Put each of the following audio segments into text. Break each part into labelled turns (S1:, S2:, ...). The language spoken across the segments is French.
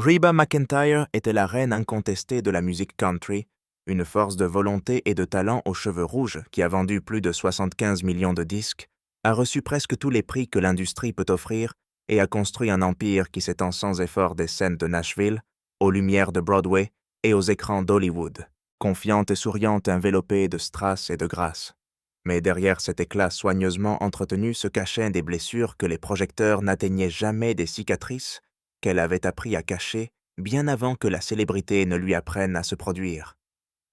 S1: Reba McEntire était la reine incontestée de la musique country, une force de volonté et de talent aux cheveux rouges qui a vendu plus de 75 millions de disques, a reçu presque tous les prix que l'industrie peut offrir et a construit un empire qui s'étend sans effort des scènes de Nashville, aux lumières de Broadway et aux écrans d'Hollywood, confiante et souriante enveloppée de strass et de grâce. Mais derrière cet éclat soigneusement entretenu se cachaient des blessures que les projecteurs n'atteignaient jamais, des cicatrices qu'elle avait appris à cacher bien avant que la célébrité ne lui apprenne à se produire.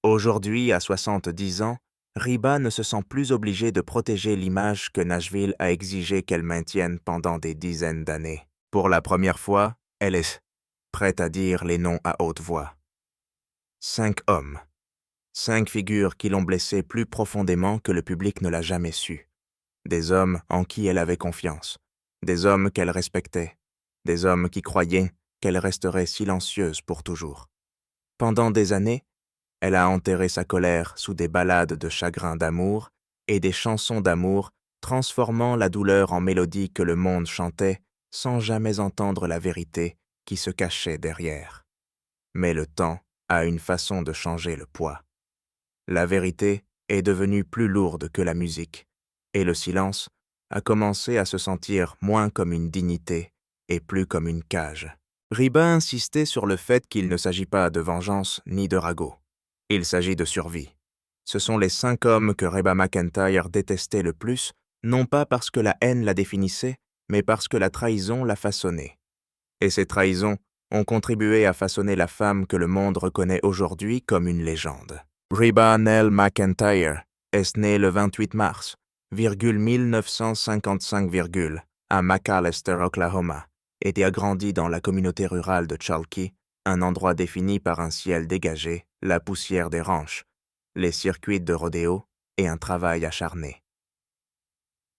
S1: Aujourd'hui, à 70 ans, Reba ne se sent plus obligée de protéger l'image que Nashville a exigé qu'elle maintienne pendant des dizaines d'années. Pour la première fois, elle est prête à dire les noms à haute voix. 5 hommes. 5 figures qui l'ont blessée plus profondément que le public ne l'a jamais su. Des hommes en qui elle avait confiance. Des hommes qu'elle respectait. Des hommes qui croyaient qu'elle resterait silencieuse pour toujours. Pendant des années, elle a enterré sa colère sous des ballades de chagrin d'amour et des chansons d'amour, transformant la douleur en mélodie que le monde chantait sans jamais entendre la vérité qui se cachait derrière. Mais le temps a une façon de changer le poids. La vérité est devenue plus lourde que la musique, et le silence a commencé à se sentir moins comme une dignité et plus comme une cage. Reba insistait sur le fait qu'il ne s'agit pas de vengeance ni de ragot. Il s'agit de survie. Ce sont les 5 hommes que Reba McEntire détestait le plus, non pas parce que la haine la définissait, mais parce que la trahison la façonnait. Et ces trahisons ont contribué à façonner la femme que le monde reconnaît aujourd'hui comme une légende. Reba Nell McEntire est née le 28 mars, 1955, à McAlester, Oklahoma, et a grandi dans la communauté rurale de Chalky, un endroit défini par un ciel dégagé, la poussière des ranchs, les circuits de rodéo et un travail acharné.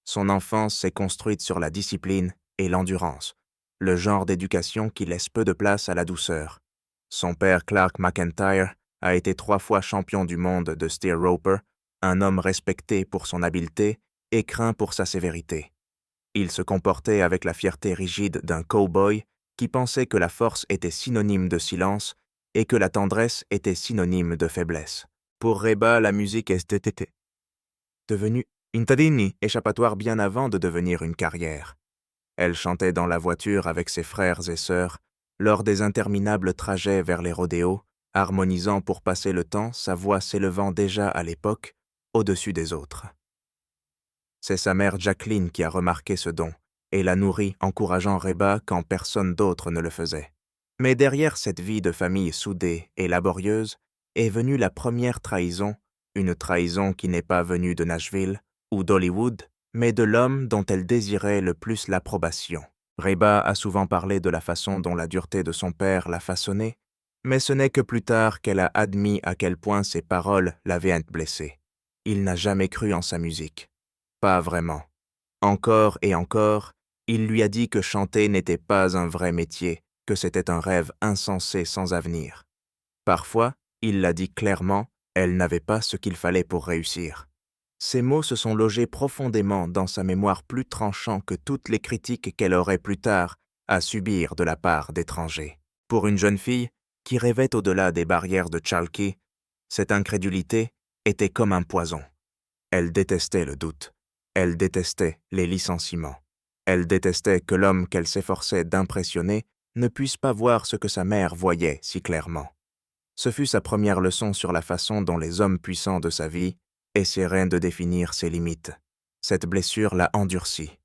S1: Son enfance s'est construite sur la discipline et l'endurance, le genre d'éducation qui laisse peu de place à la douceur. Son père Clark McEntire a été 3 fois champion du monde de steer roper, un homme respecté pour son habileté et craint pour sa sévérité. Il se comportait avec la fierté rigide d'un cow-boy qui pensait que la force était synonyme de silence et que la tendresse était synonyme de faiblesse. Pour Reba, la musique est devenue une tadini, échappatoire bien avant de devenir une carrière. Elle chantait dans la voiture avec ses frères et sœurs, lors des interminables trajets vers les rodéos, harmonisant pour passer le temps, sa voix s'élevant déjà à l'époque au-dessus des autres. C'est sa mère Jacqueline qui a remarqué ce don et l'a nourri, encourageant Reba quand personne d'autre ne le faisait. Mais derrière cette vie de famille soudée et laborieuse est venue la première trahison, une trahison qui n'est pas venue de Nashville ou d'Hollywood, mais de l'homme dont elle désirait le plus l'approbation. Reba a souvent parlé de la façon dont la dureté de son père l'a façonnée, mais ce n'est que plus tard qu'elle a admis à quel point ses paroles l'avaient blessée. Il n'a jamais cru en sa musique. Pas vraiment. Encore et encore, il lui a dit que chanter n'était pas un vrai métier, que c'était un rêve insensé sans avenir. Parfois, il l'a dit clairement, elle n'avait pas ce qu'il fallait pour réussir. Ces mots se sont logés profondément dans sa mémoire plus tranchant que toutes les critiques qu'elle aurait plus tard à subir de la part d'étrangers. Pour une jeune fille qui rêvait au-delà des barrières de Chalky, cette incrédulité était comme un poison. Elle détestait le doute. Elle détestait les licenciements. Elle détestait que l'homme qu'elle s'efforçait d'impressionner ne puisse pas voir ce que sa mère voyait si clairement. Ce fut sa première leçon sur la façon dont les hommes puissants de sa vie essaieraient de définir ses limites. Cette blessure l'a endurcie.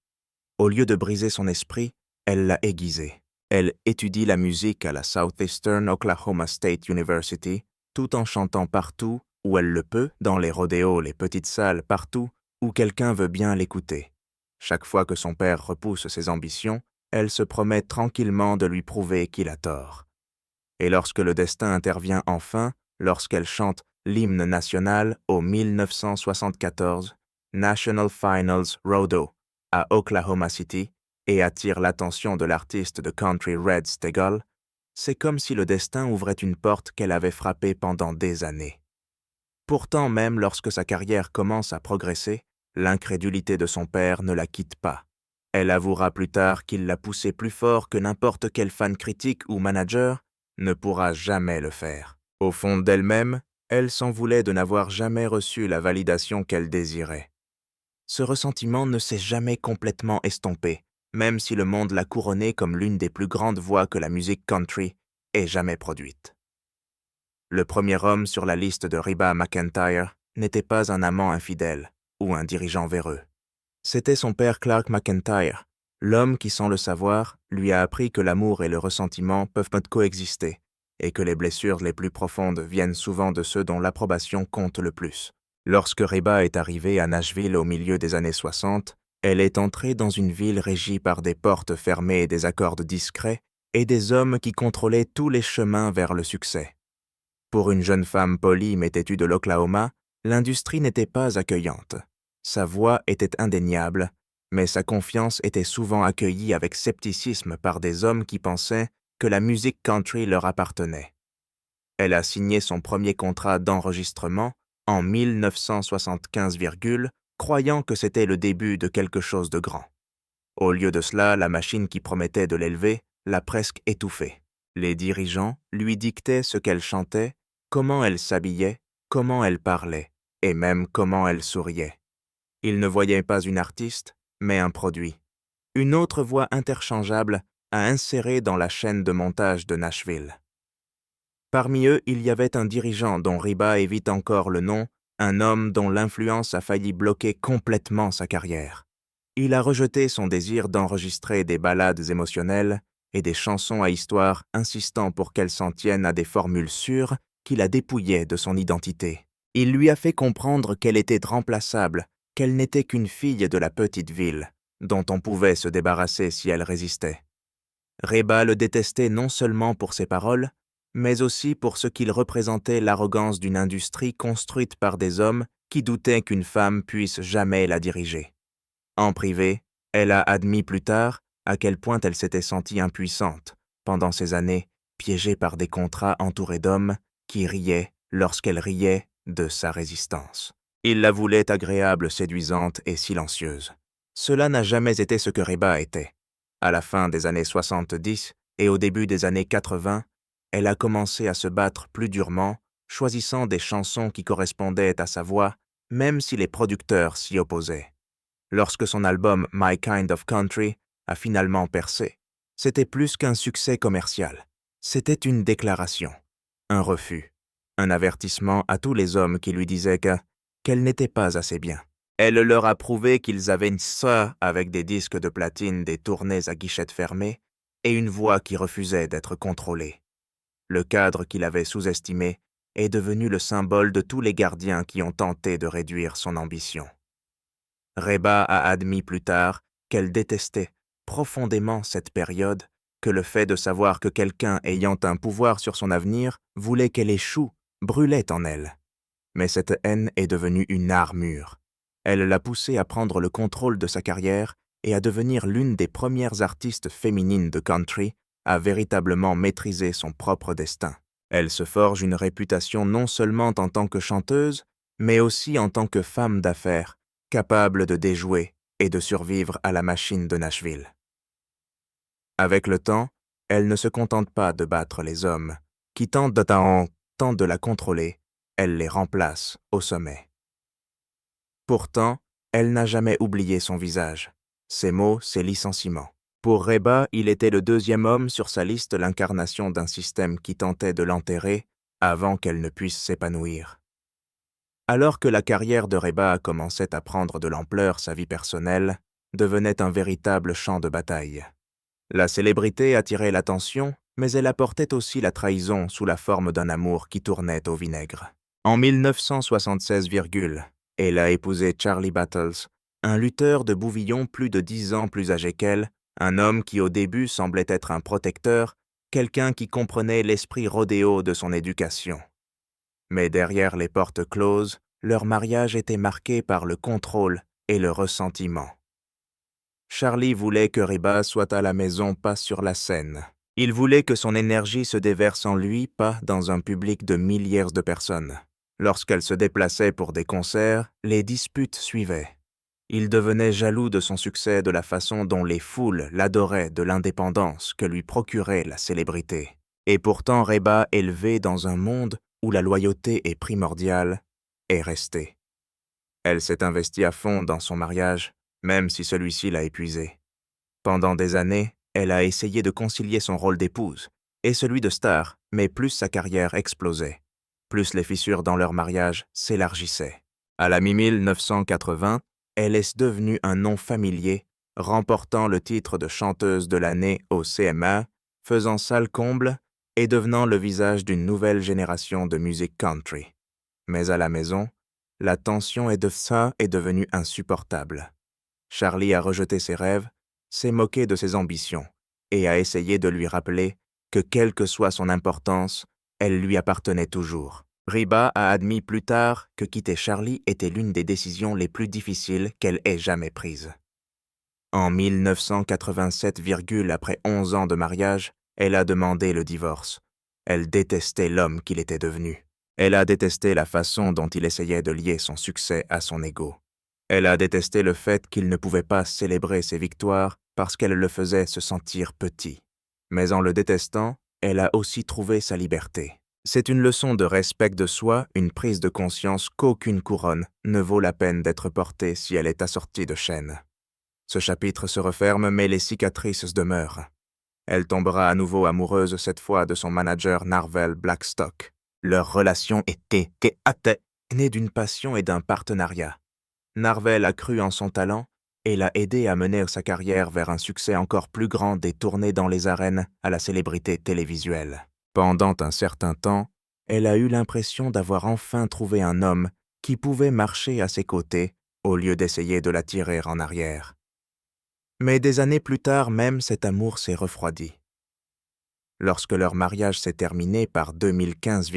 S1: Au lieu de briser son esprit, elle l'a aiguisé. Elle étudie la musique à la Southeastern Oklahoma State University, tout en chantant partout où elle le peut, dans les rodéos, les petites salles, partout où quelqu'un veut bien l'écouter. Chaque fois que son père repousse ses ambitions, elle se promet tranquillement de lui prouver qu'il a tort. Et lorsque le destin intervient enfin, lorsqu'elle chante l'hymne national au 1974 National Finals Rodeo à Oklahoma City et attire l'attention de l'artiste de country Red Steagall, c'est comme si le destin ouvrait une porte qu'elle avait frappée pendant des années. Pourtant, même lorsque sa carrière commence à progresser, l'incrédulité de son père ne la quitte pas. Elle avouera plus tard qu'il l'a poussé plus fort que n'importe quel fan critique ou manager ne pourra jamais le faire. Au fond d'elle-même, elle s'en voulait de n'avoir jamais reçu la validation qu'elle désirait. Ce ressentiment ne s'est jamais complètement estompé, même si le monde l'a couronnée comme l'une des plus grandes voix que la musique country ait jamais produite. Le premier homme sur la liste de Reba McEntire n'était pas un amant infidèle ou un dirigeant véreux. C'était son père Clark McEntire, l'homme qui, sans le savoir, lui a appris que l'amour et le ressentiment peuvent coexister et que les blessures les plus profondes viennent souvent de ceux dont l'approbation compte le plus. Lorsque Reba est arrivée à Nashville au milieu des années 60, elle est entrée dans une ville régie par des portes fermées et des accords discrets et des hommes qui contrôlaient tous les chemins vers le succès. Pour une jeune femme polie mais têtue de l'Oklahoma, l'industrie n'était pas accueillante. Sa voix était indéniable, mais sa confiance était souvent accueillie avec scepticisme par des hommes qui pensaient que la musique country leur appartenait. Elle a signé son premier contrat d'enregistrement en 1975, croyant que c'était le début de quelque chose de grand. Au lieu de cela, la machine qui promettait de l'élever l'a presque étouffée. Les dirigeants lui dictaient ce qu'elle chantait, comment elle s'habillait, comment elle parlait, et même comment elle souriait. Ils ne voyaient pas une artiste, mais un produit. Une autre voix interchangeable à insérer dans la chaîne de montage de Nashville. Parmi eux, il y avait un dirigeant dont Reba évite encore le nom, un homme dont l'influence a failli bloquer complètement sa carrière. Il a rejeté son désir d'enregistrer des ballades émotionnelles et des chansons à histoire insistant pour qu'elles s'en tiennent à des formules sûres qui la dépouillaient de son identité. Il lui a fait comprendre qu'elle était irremplaçable, qu'elle n'était qu'une fille de la petite ville, dont on pouvait se débarrasser si elle résistait. Reba le détestait non seulement pour ses paroles, mais aussi pour ce qu'il représentait l'arrogance d'une industrie construite par des hommes qui doutaient qu'une femme puisse jamais la diriger. En privé, elle a admis plus tard à quel point elle s'était sentie impuissante pendant ces années, piégée par des contrats entourés d'hommes qui riaient lorsqu'elle riait de sa résistance. Il la voulait agréable, séduisante et silencieuse. Cela n'a jamais été ce que Reba était. À la fin des années 70 et au début des années 80, elle a commencé à se battre plus durement, choisissant des chansons qui correspondaient à sa voix, même si les producteurs s'y opposaient. Lorsque son album My Kind of Country a finalement percé, c'était plus qu'un succès commercial. C'était une déclaration, un refus, un avertissement à tous les hommes qui lui disaient qu'elle n'était pas assez bien. Elle leur a prouvé qu'ils avaient ça avec des disques de platine, des tournées à guichettes fermées et une voix qui refusait d'être contrôlée. Le cadre qu'il avait sous-estimé est devenu le symbole de tous les gardiens qui ont tenté de réduire son ambition. Reba a admis plus tard qu'elle détestait profondément cette période, que le fait de savoir que quelqu'un ayant un pouvoir sur son avenir voulait qu'elle échoue brûlait en elle. Mais cette haine est devenue une armure. Elle l'a poussée à prendre le contrôle de sa carrière et à devenir l'une des premières artistes féminines de country à véritablement maîtriser son propre destin. Elle se forge une réputation non seulement en tant que chanteuse, mais aussi en tant que femme d'affaires, capable de déjouer et de survivre à la machine de Nashville. Avec le temps, elle ne se contente pas de battre les hommes, qui tentent de la contrôler, elle les remplace au sommet. Pourtant, elle n'a jamais oublié son visage, ses mots, ses licenciements. Pour Reba, il était le deuxième homme sur sa liste, l'incarnation d'un système qui tentait de l'enterrer avant qu'elle ne puisse s'épanouir. Alors que la carrière de Reba commençait à prendre de l'ampleur, sa vie personnelle devenait un véritable champ de bataille. La célébrité attirait l'attention, mais elle apportait aussi la trahison sous la forme d'un amour qui tournait au vinaigre. En 1976, elle a épousé Charlie Battles, un lutteur de Bouvillon plus de 10 ans plus âgé qu'elle, un homme qui au début semblait être un protecteur, quelqu'un qui comprenait l'esprit rodéo de son éducation. Mais derrière les portes closes, leur mariage était marqué par le contrôle et le ressentiment. Charlie voulait que Reba soit à la maison, pas sur la scène. Il voulait que son énergie se déverse en lui, pas dans un public de milliers de personnes. Lorsqu'elle se déplaçait pour des concerts, les disputes suivaient. Il devenait jaloux de son succès, de la façon dont les foules l'adoraient, de l'indépendance que lui procurait la célébrité. Et pourtant Reba, élevée dans un monde où la loyauté est primordiale, est restée. Elle s'est investie à fond dans son mariage, même si celui-ci l'a épuisée. Pendant des années, elle a essayé de concilier son rôle d'épouse et celui de star, mais plus sa carrière explosait, plus les fissures dans leur mariage s'élargissaient. À la mi-1980, elle est devenue un nom familier, remportant le titre de chanteuse de l'année au CMA, faisant salle comble et devenant le visage d'une nouvelle génération de musique country. Mais à la maison, la tension est devenue insupportable. Charlie a rejeté ses rêves, s'est moqué de ses ambitions et a essayé de lui rappeler que quelle que soit son importance, elle lui appartenait toujours. Reba a admis plus tard que quitter Charlie était l'une des décisions les plus difficiles qu'elle ait jamais prises. En 1987, après 11 ans de mariage, elle a demandé le divorce. Elle détestait l'homme qu'il était devenu. Elle a détesté la façon dont il essayait de lier son succès à son ego. Elle a détesté le fait qu'il ne pouvait pas célébrer ses victoires parce qu'elle le faisait se sentir petit. Mais en le détestant, elle a aussi trouvé sa liberté. C'est une leçon de respect de soi, une prise de conscience qu'aucune couronne ne vaut la peine d'être portée si elle est assortie de chaînes. Ce chapitre se referme, mais les cicatrices demeurent. Elle tombera à nouveau amoureuse, cette fois de son manager Narvel Blackstock. Leur relation était née d'une passion et d'un partenariat. Narvel a cru en son talent et l'a aidé à mener sa carrière vers un succès encore plus grand des tournées dans les arènes à la célébrité télévisuelle. Pendant un certain temps, elle a eu l'impression d'avoir enfin trouvé un homme qui pouvait marcher à ses côtés au lieu d'essayer de la tirer en arrière. Mais des années plus tard, même cet amour s'est refroidi. Lorsque leur mariage s'est terminé par 2015,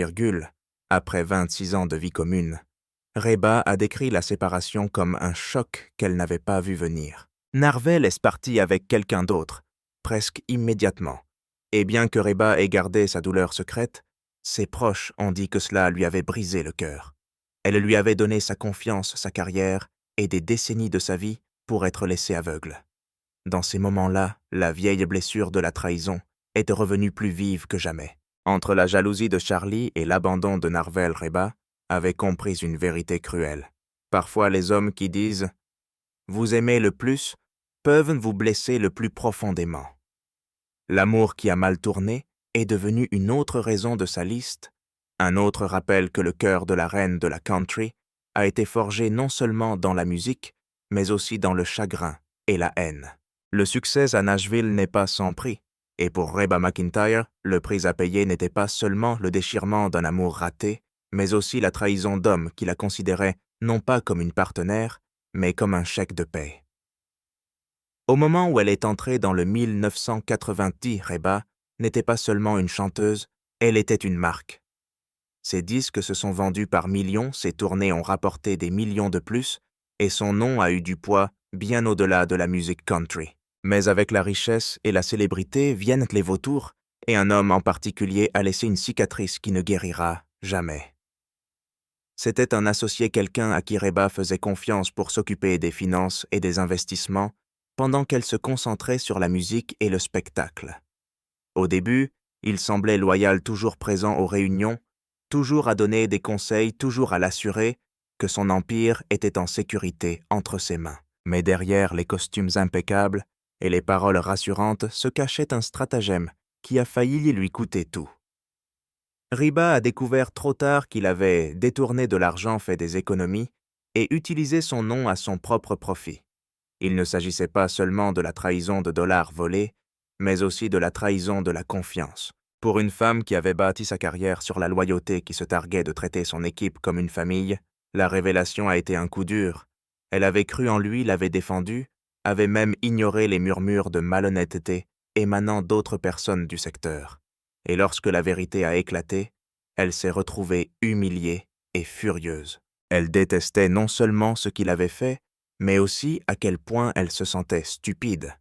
S1: après 26 ans de vie commune, Reba a décrit la séparation comme un choc qu'elle n'avait pas vu venir. Narvel est parti avec quelqu'un d'autre, presque immédiatement. Et bien que Reba ait gardé sa douleur secrète, ses proches ont dit que cela lui avait brisé le cœur. Elle lui avait donné sa confiance, sa carrière et des décennies de sa vie pour être laissée aveugle. Dans ces moments-là, la vieille blessure de la trahison est revenue plus vive que jamais. Entre la jalousie de Charlie et l'abandon de Narvel, Reba avait compris une vérité cruelle. Parfois, les hommes qui disent « vous aimez le plus » peuvent vous blesser le plus profondément. L'amour qui a mal tourné est devenu une autre raison de sa liste, un autre rappel que le cœur de la reine de la country a été forgé non seulement dans la musique, mais aussi dans le chagrin et la haine. Le succès à Nashville n'est pas sans prix, et pour Reba McEntire, le prix à payer n'était pas seulement le déchirement d'un amour raté, mais aussi la trahison d'hommes qui la considéraient non pas comme une partenaire, mais comme un chèque de paie. Au moment où elle est entrée dans le 1990, Reba n'était pas seulement une chanteuse, elle était une marque. Ses disques se sont vendus par millions, ses tournées ont rapporté des millions de plus, et son nom a eu du poids bien au-delà de la musique country. Mais avec la richesse et la célébrité viennent les vautours, et un homme en particulier a laissé une cicatrice qui ne guérira jamais. C'était un associé, quelqu'un à qui Reba faisait confiance pour s'occuper des finances et des investissements, pendant qu'elle se concentrait sur la musique et le spectacle. Au début, il semblait loyal, toujours présent aux réunions, toujours à donner des conseils, toujours à l'assurer que son empire était en sécurité entre ses mains. Mais derrière les costumes impeccables et les paroles rassurantes se cachait un stratagème qui a failli lui coûter tout. Reba a découvert trop tard qu'il avait détourné de l'argent, fait des économies et utilisé son nom à son propre profit. Il ne s'agissait pas seulement de la trahison de dollars volés, mais aussi de la trahison de la confiance. Pour une femme qui avait bâti sa carrière sur la loyauté, qui se targuait de traiter son équipe comme une famille, la révélation a été un coup dur. Elle avait cru en lui, l'avait défendu, avait même ignoré les murmures de malhonnêteté émanant d'autres personnes du secteur. Et lorsque la vérité a éclaté, elle s'est retrouvée humiliée et furieuse. Elle détestait non seulement ce qu'il avait fait, mais aussi à quel point elle se sentait stupide.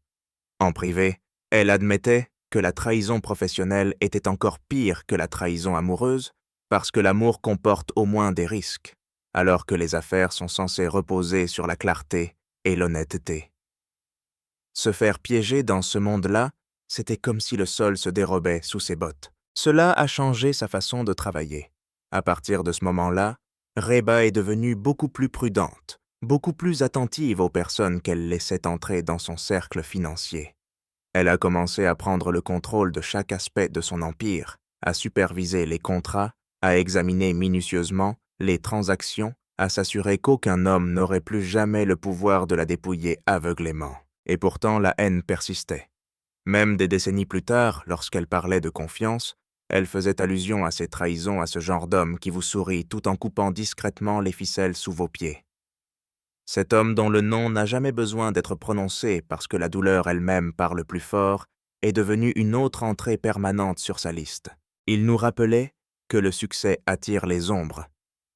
S1: En privé, elle admettait que la trahison professionnelle était encore pire que la trahison amoureuse, parce que l'amour comporte au moins des risques, alors que les affaires sont censées reposer sur la clarté et l'honnêteté. Se faire piéger dans ce monde-là, c'était comme si le sol se dérobait sous ses bottes. Cela a changé sa façon de travailler. À partir de ce moment-là, Reba est devenue beaucoup plus prudente, beaucoup plus attentive aux personnes qu'elle laissait entrer dans son cercle financier. Elle a commencé à prendre le contrôle de chaque aspect de son empire, à superviser les contrats, à examiner minutieusement les transactions, à s'assurer qu'aucun homme n'aurait plus jamais le pouvoir de la dépouiller aveuglément. Et pourtant, la haine persistait. Même des décennies plus tard, lorsqu'elle parlait de confiance, elle faisait allusion à ces trahisons à ce genre d'homme qui vous sourit tout en coupant discrètement les ficelles sous vos pieds. Cet homme dont le nom n'a jamais besoin d'être prononcé parce que la douleur elle-même parle plus fort est devenu une autre entrée permanente sur sa liste. Il nous rappelait que le succès attire les ombres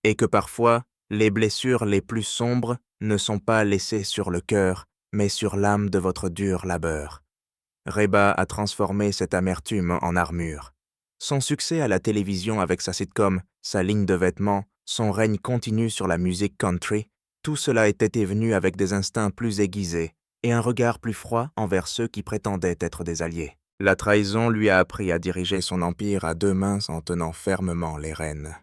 S1: et que parfois, les blessures les plus sombres ne sont pas laissées sur le cœur, mais sur l'âme de votre dur labeur. Reba a transformé cette amertume en armure. Son succès à la télévision avec sa sitcom, sa ligne de vêtements, son règne continu sur la musique country, tout cela était venu avec des instincts plus aiguisés et un regard plus froid envers ceux qui prétendaient être des alliés. La trahison lui a appris à diriger son empire à deux mains en tenant fermement les rênes.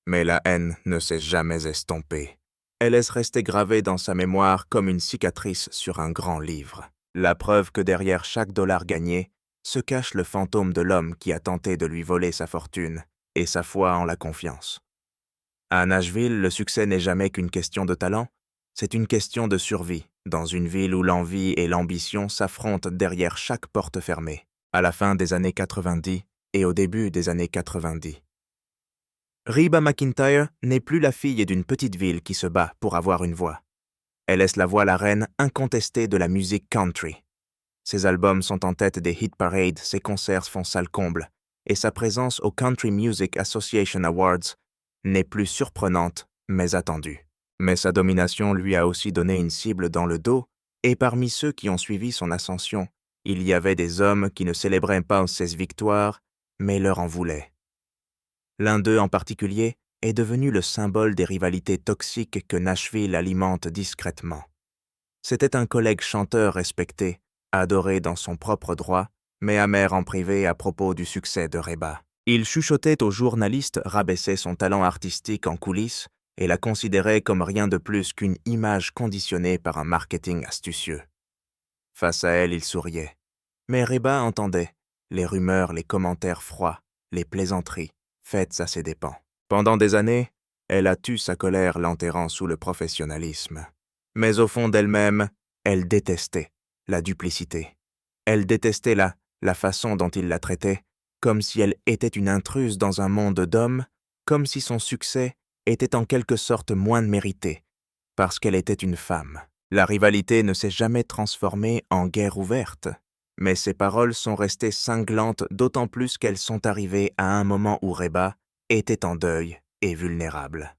S1: Mais la haine ne s'est jamais estompée. Elle est restée gravée dans sa mémoire comme une cicatrice sur un grand livre. La preuve que derrière chaque dollar gagné se cache le fantôme de l'homme qui a tenté de lui voler sa fortune et sa foi en la confiance. À Nashville, le succès n'est jamais qu'une question de talent, c'est une question de survie, dans une ville où l'envie et l'ambition s'affrontent derrière chaque porte fermée, à la fin des années 90 et au début des années 90. Reba McEntire n'est plus la fille d'une petite ville qui se bat pour avoir une voix. Elle est la voix la reine incontestée de la musique country. Ses albums sont en tête des hit parades, ses concerts font salle comble, et sa présence au Country Music Association Awards n'est plus surprenante, mais attendue. Mais sa domination lui a aussi donné une cible dans le dos, et parmi ceux qui ont suivi son ascension, il y avait des hommes qui ne célébraient pas ses victoires, mais leur en voulaient. L'un d'eux en particulier est devenu le symbole des rivalités toxiques que Nashville alimente discrètement. C'était un collègue chanteur respecté, adoré dans son propre droit, mais amer en privé à propos du succès de Reba. Il chuchotait aux journalistes, rabaissait son talent artistique en coulisses et la considérait comme rien de plus qu'une image conditionnée par un marketing astucieux. Face à elle, il souriait. Mais Reba entendait les rumeurs, les commentaires froids, les plaisanteries, faites à ses dépens. Pendant des années, elle a tu sa colère l'enterrant sous le professionnalisme. Mais au fond d'elle-même, elle détestait la duplicité. Elle détestait la façon dont il la traitait, comme si elle était une intruse dans un monde d'hommes, comme si son succès était en quelque sorte moins mérité, parce qu'elle était une femme. La rivalité ne s'est jamais transformée en guerre ouverte, mais ses paroles sont restées cinglantes d'autant plus qu'elles sont arrivées à un moment où Reba était en deuil et vulnérable.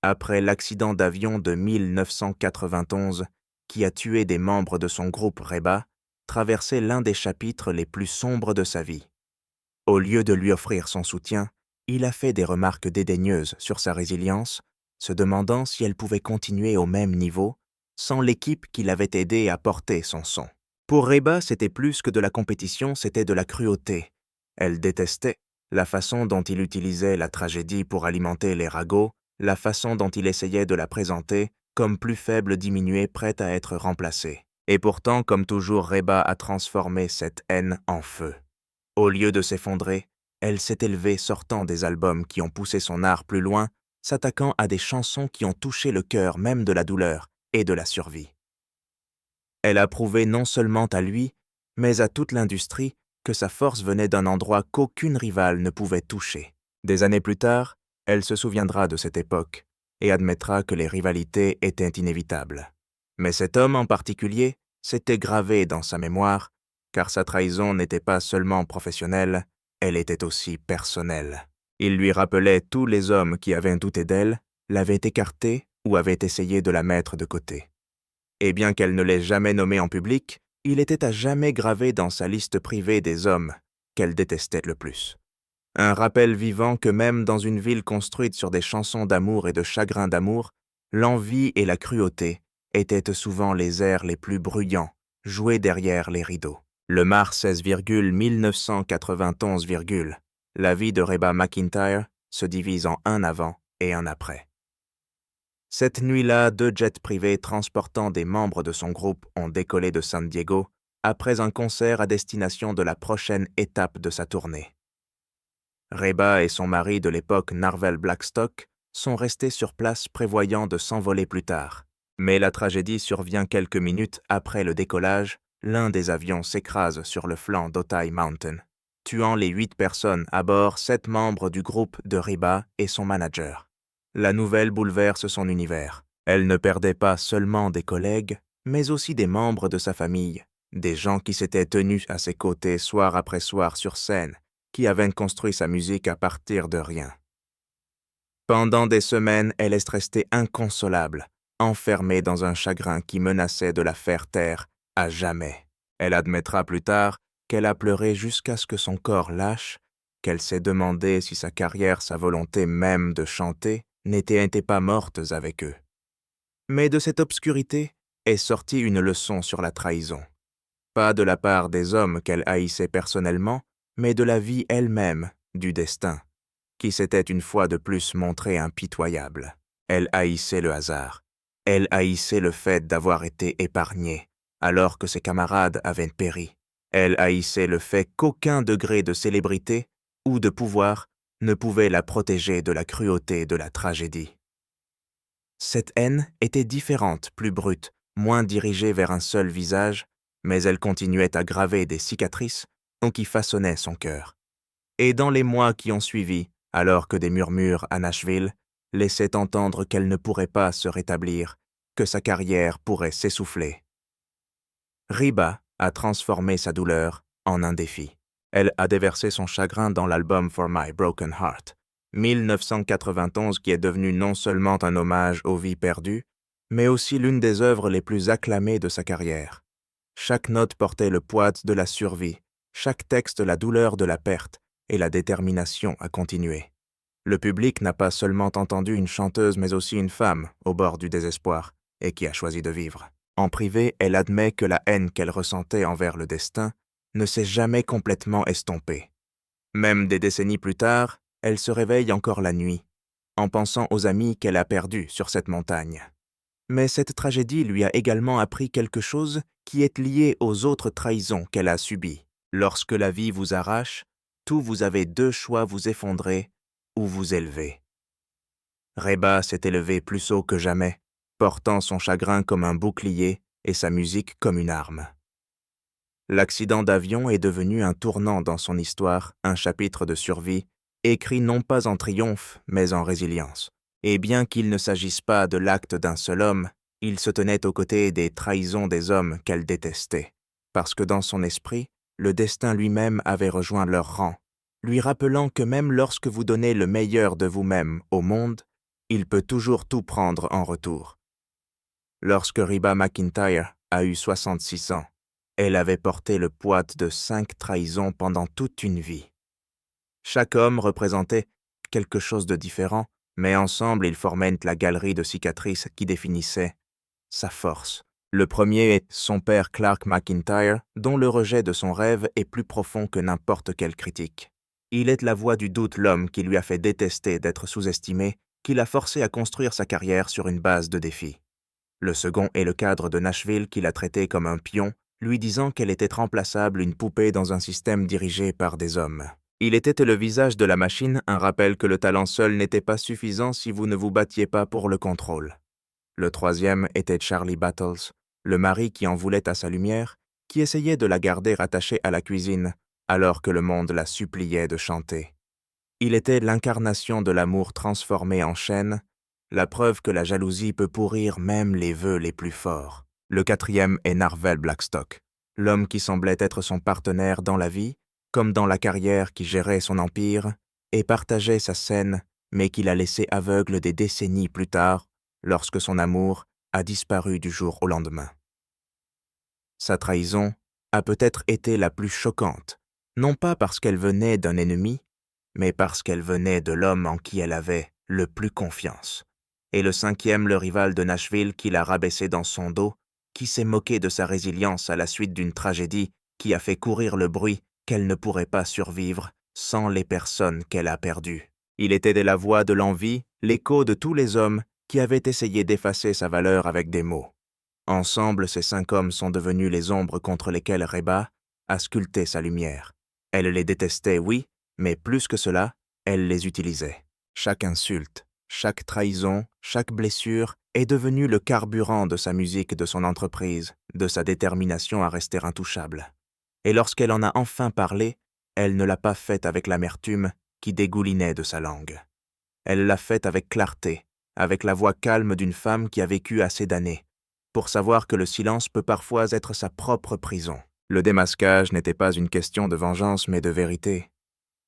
S1: Après l'accident d'avion de 1991, qui a tué des membres de son groupe Reba, traversait l'un des chapitres les plus sombres de sa vie. Au lieu de lui offrir son soutien, il a fait des remarques dédaigneuses sur sa résilience, se demandant si elle pouvait continuer au même niveau, sans l'équipe qui l'avait aidé à porter son son. Pour Reba, c'était plus que de la compétition, c'était de la cruauté. Elle détestait la façon dont il utilisait la tragédie pour alimenter les ragots, la façon dont il essayait de la présenter comme plus faible diminuée prête à être remplacée. Et pourtant, comme toujours, Reba a transformé cette haine en feu. Au lieu de s'effondrer, elle s'est élevée sortant des albums qui ont poussé son art plus loin, s'attaquant à des chansons qui ont touché le cœur même de la douleur et de la survie. Elle a prouvé non seulement à lui, mais à toute l'industrie que sa force venait d'un endroit qu'aucune rivale ne pouvait toucher. Des années plus tard, elle se souviendra de cette époque et admettra que les rivalités étaient inévitables. Mais cet homme en particulier s'était gravé dans sa mémoire, car sa trahison n'était pas seulement professionnelle, elle était aussi personnelle. Il lui rappelait tous les hommes qui avaient douté d'elle, l'avaient écartée ou avaient essayé de la mettre de côté. Et bien qu'elle ne l'ait jamais nommé en public, il était à jamais gravé dans sa liste privée des hommes qu'elle détestait le plus. Un rappel vivant que même dans une ville construite sur des chansons d'amour et de chagrin d'amour, l'envie et la cruauté étaient souvent les airs les plus bruyants, joués derrière les rideaux. Le mars 16, 1991, la vie de Reba McEntire se divise en un avant et un après. Cette nuit-là, 2 jets privés transportant des membres de son groupe ont décollé de San Diego après un concert à destination de la prochaine étape de sa tournée. Reba et son mari de l'époque, Narvel Blackstock, sont restés sur place prévoyant de s'envoler plus tard. Mais la tragédie survient quelques minutes après le décollage. L'un des avions s'écrase sur le flanc d'Otay Mountain, tuant les 8 personnes à bord, 7 membres du groupe de Reba et son manager. La nouvelle bouleverse son univers. Elle ne perdait pas seulement des collègues, mais aussi des membres de sa famille, des gens qui s'étaient tenus à ses côtés soir après soir sur scène, qui avaient construit sa musique à partir de rien. Pendant des semaines, elle est restée inconsolable, enfermée dans un chagrin qui menaçait de la faire taire à jamais. Elle admettra plus tard qu'elle a pleuré jusqu'à ce que son corps lâche, qu'elle s'est demandé si sa carrière, sa volonté même de chanter, n'étaient pas mortes avec eux. Mais de cette obscurité est sortie une leçon sur la trahison. Pas de la part des hommes qu'elle haïssait personnellement, mais de la vie elle-même, du destin, qui s'était une fois de plus montré impitoyable. Elle haïssait le hasard. Elle haïssait le fait d'avoir été épargnée, alors que ses camarades avaient péri. Elle haïssait le fait qu'aucun degré de célébrité ou de pouvoir ne pouvait la protéger de la cruauté de la tragédie. Cette haine était différente, plus brute, moins dirigée vers un seul visage, mais elle continuait à graver des cicatrices qui façonnaient son cœur. Et dans les mois qui ont suivi, alors que des murmures à Nashville laissaient entendre qu'elle ne pourrait pas se rétablir, que sa carrière pourrait s'essouffler, Reba a transformé sa douleur en un défi. Elle a déversé son chagrin dans l'album For My Broken Heart, 1991, qui est devenu non seulement un hommage aux vies perdues, mais aussi l'une des œuvres les plus acclamées de sa carrière. Chaque note portait le poids de la survie, chaque texte la douleur de la perte et la détermination à continuer. Le public n'a pas seulement entendu une chanteuse mais aussi une femme au bord du désespoir et qui a choisi de vivre. En privé, elle admet que la haine qu'elle ressentait envers le destin ne s'est jamais complètement estompée. Même des décennies plus tard, elle se réveille encore la nuit, en pensant aux amis qu'elle a perdus sur cette montagne. Mais cette tragédie lui a également appris quelque chose qui est lié aux autres trahisons qu'elle a subies. Lorsque la vie vous arrache, vous avez 2 choix: vous effondrer ou vous élever. Reba s'est élevée plus haut que jamais, portant son chagrin comme un bouclier et sa musique comme une arme. L'accident d'avion est devenu un tournant dans son histoire, un chapitre de survie, écrit non pas en triomphe, mais en résilience. Et bien qu'il ne s'agisse pas de l'acte d'un seul homme, il se tenait aux côtés des trahisons des hommes qu'elle détestait, parce que dans son esprit, le destin lui-même avait rejoint leur rang, lui rappelant que même lorsque vous donnez le meilleur de vous-même au monde, il peut toujours tout prendre en retour. Lorsque Reba McEntire a eu 66 ans, elle avait porté le poids de 5 trahisons pendant toute une vie. Chaque homme représentait quelque chose de différent, mais ensemble ils formaient la galerie de cicatrices qui définissait sa force. Le premier est son père Clark McEntire, dont le rejet de son rêve est plus profond que n'importe quelle critique. Il est la voix du doute, l'homme qui lui a fait détester d'être sous-estimé, qui l'a forcé à construire sa carrière sur une base de défis. Le second est le cadre de Nashville qui l'a traité comme un pion, lui disant qu'elle était remplaçable, une poupée dans un système dirigé par des hommes. Il était le visage de la machine, un rappel que le talent seul n'était pas suffisant si vous ne vous battiez pas pour le contrôle. Le troisième était Charlie Battles, le mari qui en voulait à sa lumière, qui essayait de la garder attachée à la cuisine, alors que le monde la suppliait de chanter. Il était l'incarnation de l'amour transformé en chaîne, la preuve que la jalousie peut pourrir même les vœux les plus forts. Le quatrième est Narvel Blackstock, l'homme qui semblait être son partenaire dans la vie, comme dans la carrière, qui gérait son empire et partageait sa scène, mais qui l'a laissé aveugle des décennies plus tard, lorsque son amour a disparu du jour au lendemain. Sa trahison a peut-être été la plus choquante, non pas parce qu'elle venait d'un ennemi, mais parce qu'elle venait de l'homme en qui elle avait le plus confiance. et le cinquième le rival de Nashville qui l'a rabaissé dans son dos, qui s'est moqué de sa résilience à la suite d'une tragédie qui a fait courir le bruit qu'elle ne pourrait pas survivre sans les personnes qu'elle a perdues. Il était la voix de l'envie, l'écho de tous les hommes qui avaient essayé d'effacer sa valeur avec des mots. Ensemble, ces 5 hommes sont devenus les ombres contre lesquelles Reba a sculpté sa lumière. Elle les détestait, oui, mais plus que cela, elle les utilisait. Chaque insulte, chaque trahison, chaque blessure est devenue le carburant de sa musique, de son entreprise, de sa détermination à rester intouchable. Et lorsqu'elle en a enfin parlé, elle ne l'a pas faite avec l'amertume qui dégoulinait de sa langue. Elle l'a faite avec clarté, avec la voix calme d'une femme qui a vécu assez d'années, pour savoir que le silence peut parfois être sa propre prison. Le démasquage n'était pas une question de vengeance mais de vérité.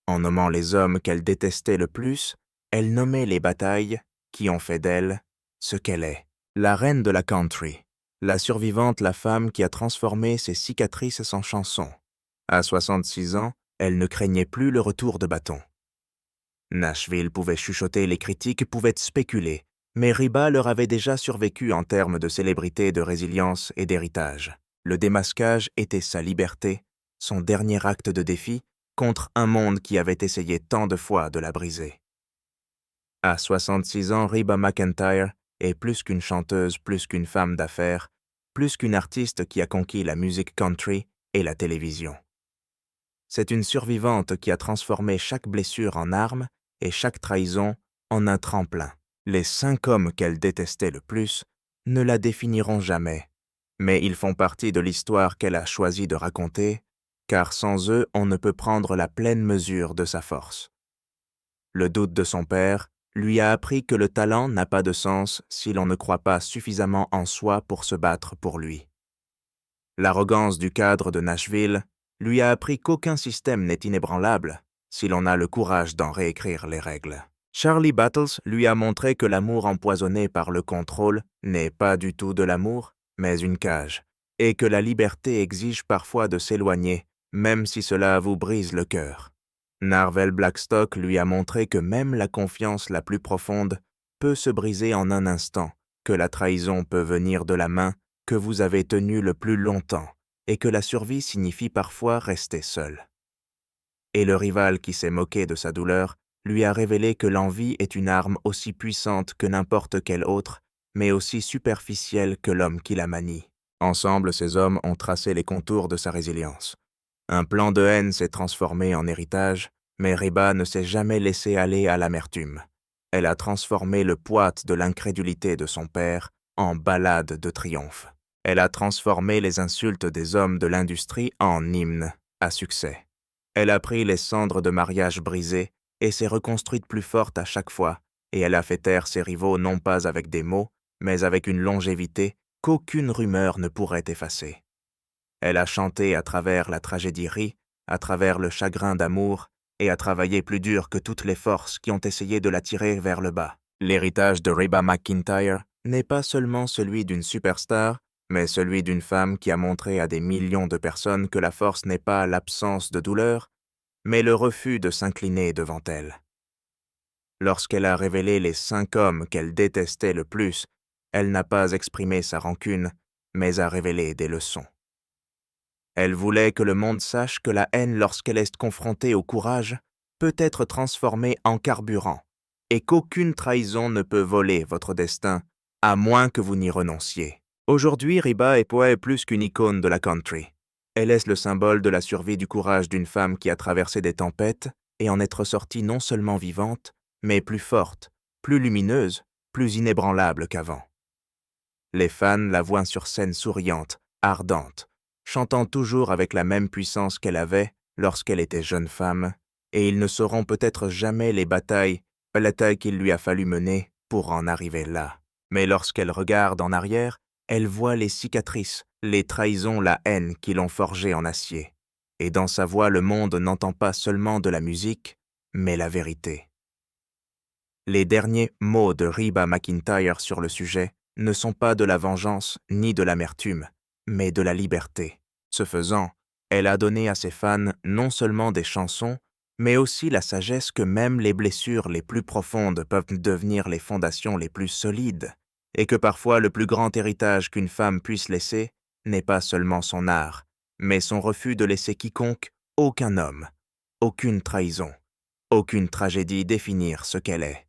S1: En nommant les hommes qu'elle détestait le plus, elle nommait les batailles qui ont fait d'elle ce qu'elle est. La reine de la country, la survivante, la femme qui a transformé ses cicatrices en chansons. À 66 ans, elle ne craignait plus le retour de bâton. Nashville pouvait chuchoter, les critiques pouvaient spéculer, mais Reba leur avait déjà survécu en termes de célébrité, de résilience et d'héritage. Le démasquage était sa liberté, son dernier acte de défi contre un monde qui avait essayé tant de fois de la briser. À 66 ans, Reba McEntire est plus qu'une chanteuse, plus qu'une femme d'affaires, plus qu'une artiste qui a conquis la musique country et la télévision. C'est une survivante qui a transformé chaque blessure en arme et chaque trahison en un tremplin. Les 5 hommes qu'elle détestait le plus ne la définiront jamais, mais ils font partie de l'histoire qu'elle a choisi de raconter, car sans eux, on ne peut prendre la pleine mesure de sa force. Le doute de son père lui a appris que le talent n'a pas de sens si l'on ne croit pas suffisamment en soi pour se battre pour lui. L'arrogance du cadre de Nashville lui a appris qu'aucun système n'est inébranlable si l'on a le courage d'en réécrire les règles. Charlie Battles lui a montré que l'amour empoisonné par le contrôle n'est pas du tout de l'amour, mais une cage, et que la liberté exige parfois de s'éloigner, même si cela vous brise le cœur. Narvel Blackstock lui a montré que même la confiance la plus profonde peut se briser en un instant, que la trahison peut venir de la main que vous avez tenue le plus longtemps, et que la survie signifie parfois rester seul. Et le rival qui s'est moqué de sa douleur lui a révélé que l'envie est une arme aussi puissante que n'importe quelle autre, mais aussi superficielle que l'homme qui la manie. Ensemble, ces hommes ont tracé les contours de sa résilience. Un plan de haine s'est transformé en héritage, mais Reba ne s'est jamais laissé aller à l'amertume. Elle a transformé le poids de l'incrédulité de son père en ballade de triomphe. Elle a transformé les insultes des hommes de l'industrie en hymnes à succès. Elle a pris les cendres de mariages brisés et s'est reconstruite plus forte à chaque fois, et elle a fait taire ses rivaux non pas avec des mots, mais avec une longévité qu'aucune rumeur ne pourrait effacer. Elle a chanté à travers la tragédie, à travers le chagrin d'amour, et a travaillé plus dur que toutes les forces qui ont essayé de la tirer vers le bas. L'héritage de Reba McEntire n'est pas seulement celui d'une superstar, mais celui d'une femme qui a montré à des millions de personnes que la force n'est pas l'absence de douleur, mais le refus de s'incliner devant elle. Lorsqu'elle a révélé les 5 hommes qu'elle détestait le plus, elle n'a pas exprimé sa rancune, mais a révélé des leçons. Elle voulait que le monde sache que la haine, lorsqu'elle est confrontée au courage, peut être transformée en carburant, et qu'aucune trahison ne peut voler votre destin, à moins que vous n'y renonciez. Aujourd'hui, Reba est plus qu'une icône de la country. Elle est le symbole de la survie du courage d'une femme qui a traversé des tempêtes et en être sortie non seulement vivante, mais plus forte, plus lumineuse, plus inébranlable qu'avant. Les fans la voient sur scène souriante, ardente, chantant toujours avec la même puissance qu'elle avait lorsqu'elle était jeune femme, et ils ne sauront peut-être jamais les batailles qu'il lui a fallu mener pour en arriver là. Mais lorsqu'elle regarde en arrière, elle voit les cicatrices, les trahisons, la haine qui l'ont forgée en acier. Et dans sa voix, le monde n'entend pas seulement de la musique, mais la vérité. Les derniers mots de Reba McEntire sur le sujet ne sont pas de la vengeance ni de l'amertume, mais de la liberté. Ce faisant, elle a donné à ses fans non seulement des chansons, mais aussi la sagesse que même les blessures les plus profondes peuvent devenir les fondations les plus solides, et que parfois le plus grand héritage qu'une femme puisse laisser n'est pas seulement son art, mais son refus de laisser quiconque, aucun homme, aucune trahison, aucune tragédie définir ce qu'elle est.